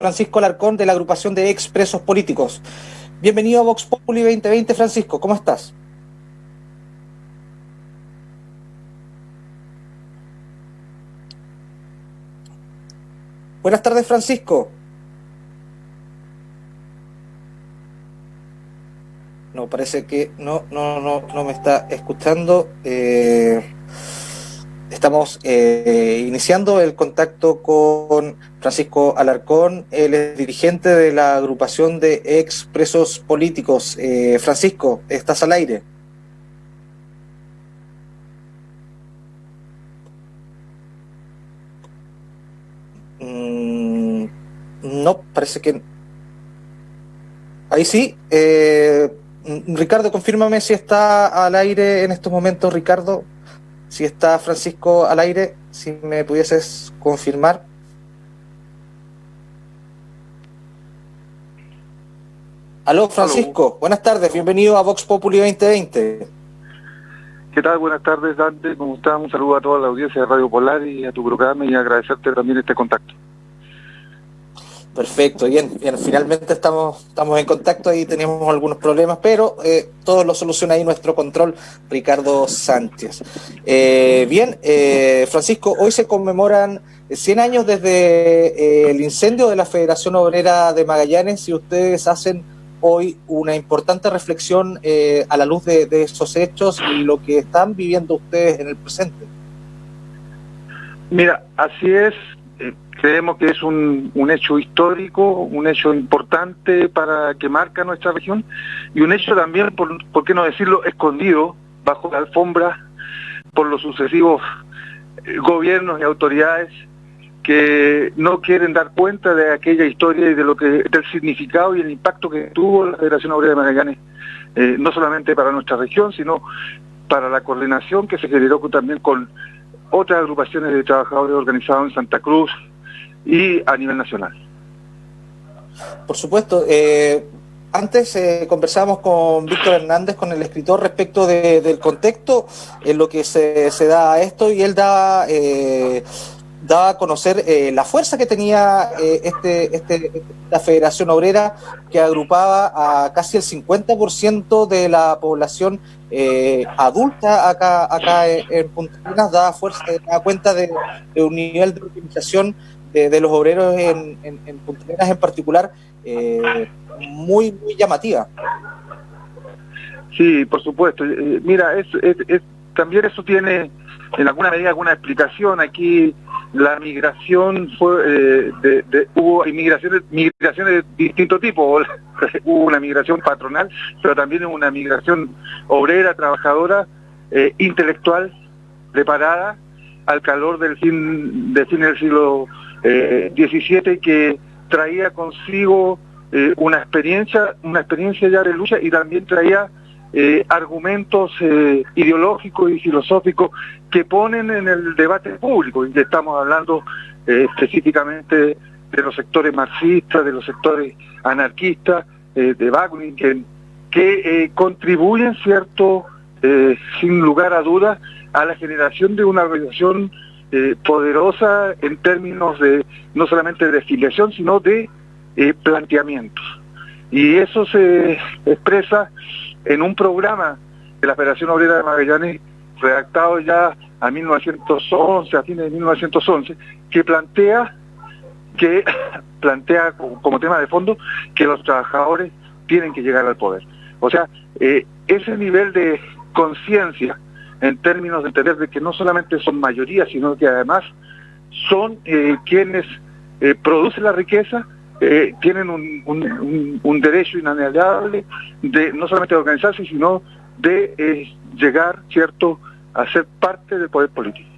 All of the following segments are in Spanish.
Francisco Alarcón de la agrupación de ex presos políticos. Bienvenido a Vox Populi 2020, Francisco, ¿cómo estás? Buenas tardes, Francisco. No, parece que no me está escuchando. Estamos iniciando el contacto con Francisco Alarcón, él es dirigente de la agrupación de ex presos políticos. Francisco, estás al aire. No, parece que... Ahí sí. Ricardo, confírmame si está al aire en estos momentos, Ricardo. Si está Francisco al aire, si me pudieses confirmar. Aló, Francisco. Aló. Buenas tardes. Bienvenido a Vox Populi 2020. ¿Qué tal? Buenas tardes, Dante. ¿Cómo estás? Un saludo a toda la audiencia de Radio Polar y a tu programa y agradecerte también este contacto. Perfecto, bien. Finalmente estamos en contacto. Ahí teníamos algunos problemas, pero todo lo soluciona ahí nuestro control, Ricardo Sánchez. Francisco, hoy se conmemoran 100 años desde el incendio de la Federación Obrera de Magallanes y ustedes hacen hoy una importante reflexión a la luz de esos hechos y lo que están viviendo ustedes en el presente. Mira, así es. Creemos que es un hecho histórico, un hecho importante para que marca nuestra región y un hecho también, por qué no decirlo, escondido bajo la alfombra por los sucesivos gobiernos y autoridades que no quieren dar cuenta de aquella historia y del significado y el impacto que tuvo la Federación Obrera de Magallanes, no solamente para nuestra región, sino para la coordinación que se generó también con otras agrupaciones de trabajadores organizados en Santa Cruz y a nivel nacional. Por supuesto. Antes conversábamos con Víctor Hernández, con el escritor, respecto del contexto en lo que se da a esto, y él daba a conocer la fuerza que tenía la Federación Obrera, que agrupaba a casi el 50% de la población adulta acá en Punta Arenas. Daba cuenta de un nivel de organización de los obreros en Punta Arenas en particular, muy llamativa. Sí, por supuesto. Mira, también eso tiene en alguna medida alguna explicación. Aquí la migración fue, hubo migraciones de distinto tipo. Hubo una migración patronal, pero también hubo una migración obrera, trabajadora, intelectual, preparada al calor del fin del siglo XVII, que traía consigo una experiencia ya de lucha, y también traía argumentos ideológicos y filosóficos que ponen en el debate público, y estamos hablando específicamente de los sectores marxistas, de los sectores anarquistas, de Bakunin, que contribuyen, cierto, sin lugar a dudas, a la generación de una organización poderosa en términos de no solamente de filiación, sino de planteamientos. Y eso se expresa en un programa de la Federación Obrera de Magallanes, redactado ya a fines de 1911, que plantea como tema de fondo que los trabajadores tienen que llegar al poder. O sea, ese nivel de conciencia en términos de entender de que no solamente son mayoría, sino que además son quienes producen la riqueza, tienen un derecho inalienable de no solamente de organizarse, sino de llegar, cierto, a ser parte del poder político.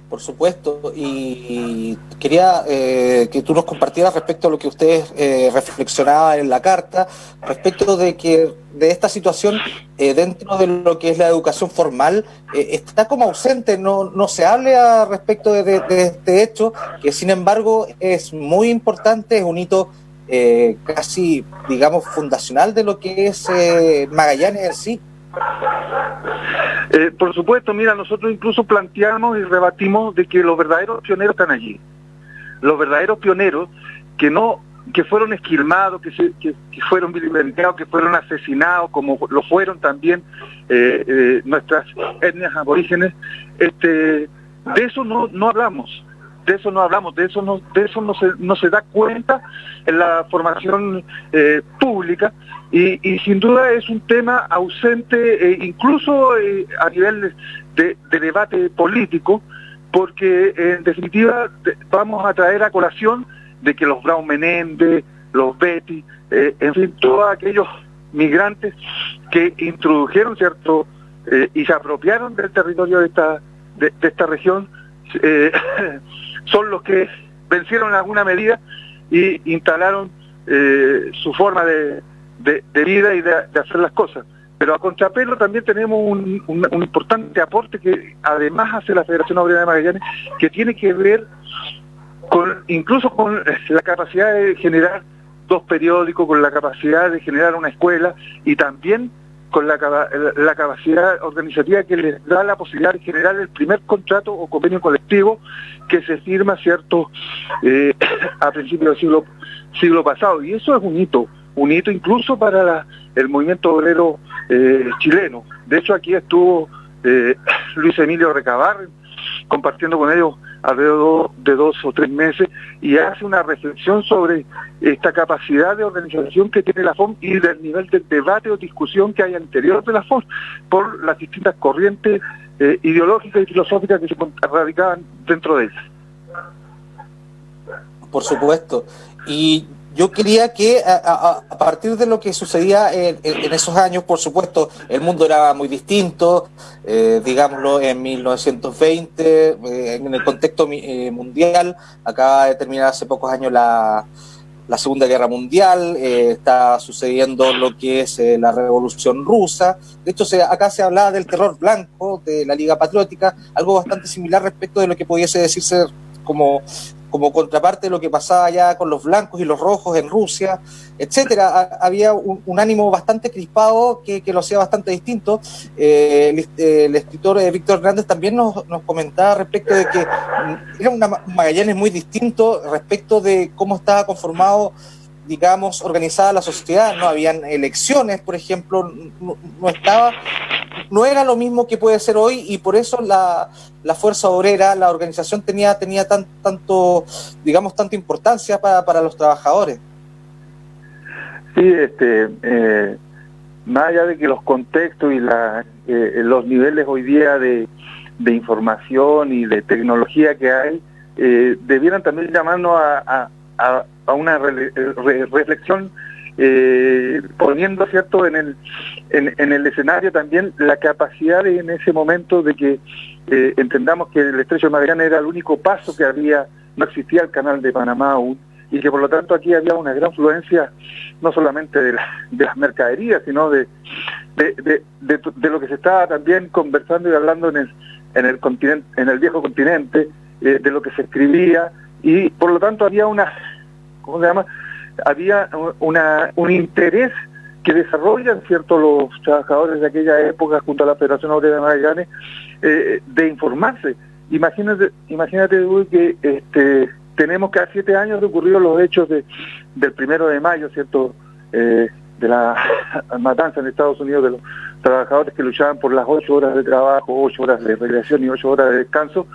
Por supuesto, y quería que tú nos compartieras respecto a lo que ustedes reflexionaban en la carta, respecto de esta situación dentro de lo que es la educación formal, está como ausente, no se habla respecto de este hecho, que sin embargo es muy importante, es un hito casi, digamos, fundacional de lo que es Magallanes en sí. Por supuesto, mira, nosotros incluso planteamos y rebatimos de que los verdaderos pioneros están allí. los verdaderos pioneros que fueron esquilmados, que fueron vilipendiados, que fueron asesinados, como lo fueron también nuestras etnias aborígenes. De eso no hablamos. De eso no hablamos, de eso no se da cuenta en la formación pública, y sin duda es un tema ausente, incluso a nivel de debate político, porque en definitiva vamos a traer a colación de que los Brown Menéndez, los Betty, en fin, todos aquellos migrantes que introdujeron, ¿cierto?, y se apropiaron del territorio de esta región, son los que vencieron en alguna medida y instalaron su forma de vida y de hacer las cosas. Pero a contrapelo también tenemos un importante aporte que además hace la Federación Obrera de Magallanes, que tiene que ver incluso con la capacidad de generar 2 periódicos, con la capacidad de generar una escuela, y también con la capacidad organizativa que les da la posibilidad de generar el primer contrato o convenio colectivo que se firma, ¿cierto?, a principios del siglo pasado. Y eso es un hito incluso para el movimiento obrero chileno. De hecho, aquí estuvo Luis Emilio Recabarren compartiendo con ellos alrededor de 2 o 3 meses, y hace una reflexión sobre esta capacidad de organización que tiene la FOM y del nivel de debate o discusión que hay al interior de la FOM por las distintas corrientes ideológicas y filosóficas que se radicaban dentro de ella. Por supuesto. Y yo quería que a partir de lo que sucedía en esos años, por supuesto, el mundo era muy distinto, digámoslo, en 1920, en el contexto mundial, acaba de terminar hace pocos años la Segunda Guerra Mundial, está sucediendo lo que es la Revolución Rusa. De hecho, acá se hablaba del terror blanco, de la Liga Patriótica, algo bastante similar respecto de lo que pudiese decirse como contraparte de lo que pasaba allá con los blancos y los rojos en Rusia, etcétera. Había un ánimo bastante crispado que lo hacía bastante distinto. El escritor Víctor Hernández también nos comentaba respecto de que era un Magallanes muy distinto respecto de cómo estaba conformado, digamos, organizada la sociedad. No habían elecciones, por ejemplo, no era lo mismo que puede ser hoy, y por eso la fuerza obrera, la organización tenía tanta importancia para los trabajadores. Sí, más allá de que los contextos y los niveles hoy día de información y de tecnología que hay, debieran también llamarnos a una reflexión, poniendo, ¿cierto?, en el escenario también la capacidad en ese momento de que entendamos que el Estrecho de Magallanes era el único paso que había, no existía el Canal de Panamá aún, y que por lo tanto aquí había una gran fluencia no solamente de las mercaderías, sino de lo que se estaba también conversando y hablando en el continente, en el viejo continente, de lo que se escribía, y por lo tanto había había un interés que desarrollan, ¿cierto?, los trabajadores de aquella época junto a la Federación Obrera de Magallanes, de informarse. Imagínate que tenemos que a 7 años de ocurridos los hechos del 1 de mayo, ¿cierto?, de la matanza en Estados Unidos de los trabajadores que luchaban por las 8 horas de trabajo, 8 horas de recreación y 8 horas de descanso.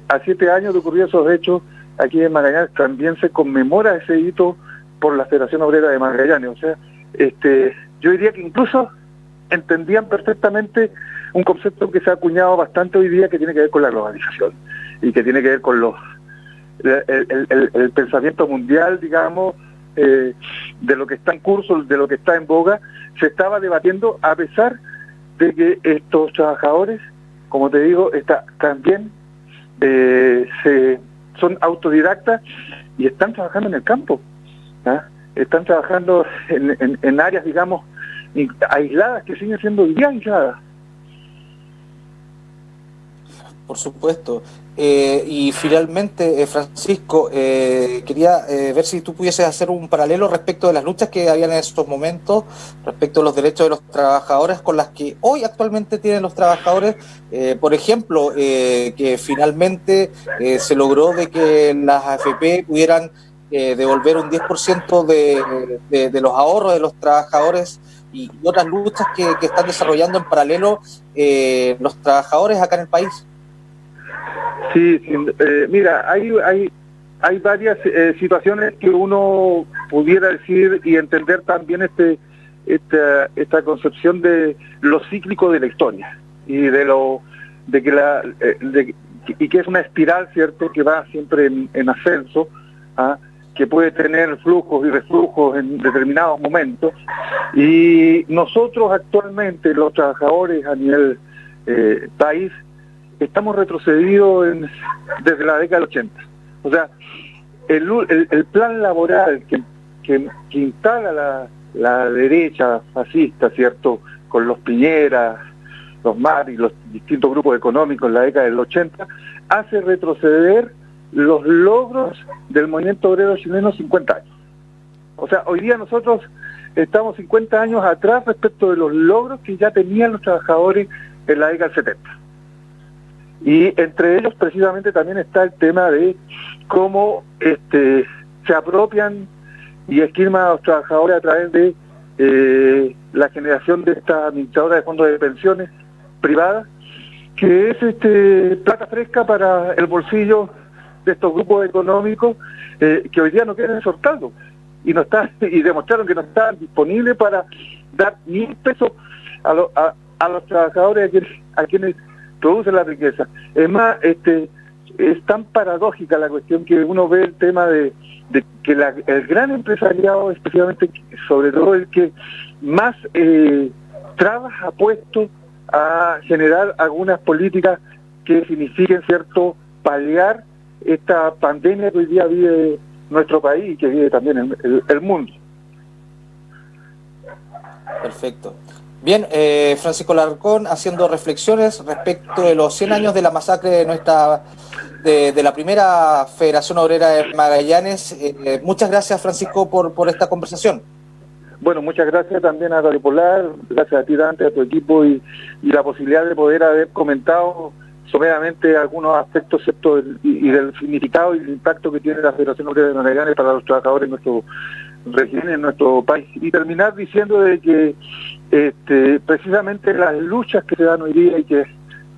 A 7 años de ocurridos esos hechos, aquí en Magallanes también se conmemora ese hito por la Federación Obrera de Magallanes. O sea, yo diría que incluso entendían perfectamente un concepto que se ha acuñado bastante hoy día, que tiene que ver con la globalización y que tiene que ver con el pensamiento mundial, digamos, de lo que está en curso, de lo que está en boga. Se estaba debatiendo a pesar de que estos trabajadores, como te digo, también son autodidactas y están trabajando en el campo, ¿ah? Están trabajando en áreas, digamos, aisladas, que siguen siendo hoy día aisladas. Por supuesto. Y finalmente, Francisco, quería ver si tú pudieses hacer un paralelo respecto de las luchas que habían en estos momentos, respecto a los derechos de los trabajadores con las que hoy actualmente tienen los trabajadores. Por ejemplo, que finalmente se logró de que las AFP pudieran devolver un 10% de los ahorros de los trabajadores y otras luchas que están desarrollando en paralelo los trabajadores acá en el país. Sí, sí, mira, hay varias situaciones que uno pudiera decir y entender también esta concepción de lo cíclico de la historia y y que es una espiral, cierto, que va siempre en ascenso, ¿ah? Que puede tener flujos y reflujos en determinados momentos, y nosotros actualmente, los trabajadores a nivel país, estamos retrocedidos desde la década del 80. O sea, el plan laboral que instala la derecha fascista, ¿cierto?, con los Piñera, los MAR y los distintos grupos económicos en la década del 80, hace retroceder los logros del movimiento obrero chileno 50 años. O sea, hoy día nosotros estamos 50 años atrás respecto de los logros que ya tenían los trabajadores en la década del 70. Y entre ellos precisamente también está el tema de cómo se apropian y esquilman a los trabajadores a través de la generación de esta administradora de fondos de pensiones privadas, que es plata fresca para el bolsillo de estos grupos económicos que hoy día no quieren soltarlo y demostraron que no están disponibles para dar ni un peso a los trabajadores a quienes producen la riqueza. Es más, es tan paradójica la cuestión que uno ve el tema de que el gran empresariado, especialmente, sobre todo el que más trabas ha puesto a generar algunas políticas que signifiquen, cierto, paliar esta pandemia que hoy día vive nuestro país y que vive también el mundo. Perfecto. Bien, Francisco Larcón, haciendo reflexiones respecto de los 100 años de la masacre de la primera Federación Obrera de Magallanes. Muchas gracias, Francisco, por esta conversación. Bueno, muchas gracias también a Radio Polar, gracias a ti, Dante, a tu equipo y la posibilidad de poder haber comentado someramente algunos aspectos, ¿cierto?, y del significado y el impacto que tiene la Federación Obrera de Magallanes para los trabajadores en nuestro región, en nuestro país. Y terminar diciendo de que precisamente las luchas que se dan hoy día y que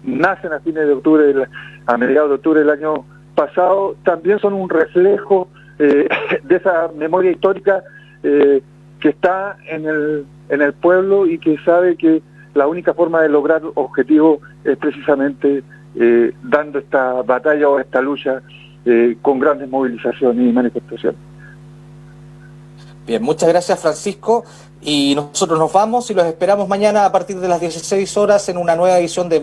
nacen a fines de octubre, a mediados de octubre del año pasado, también son un reflejo de esa memoria histórica que está en el pueblo y que sabe que la única forma de lograr objetivos es precisamente dando esta batalla o esta lucha con grandes movilizaciones y manifestaciones. Bien, muchas gracias, Francisco, y nosotros nos vamos y los esperamos mañana a partir de las 16 horas en una nueva edición de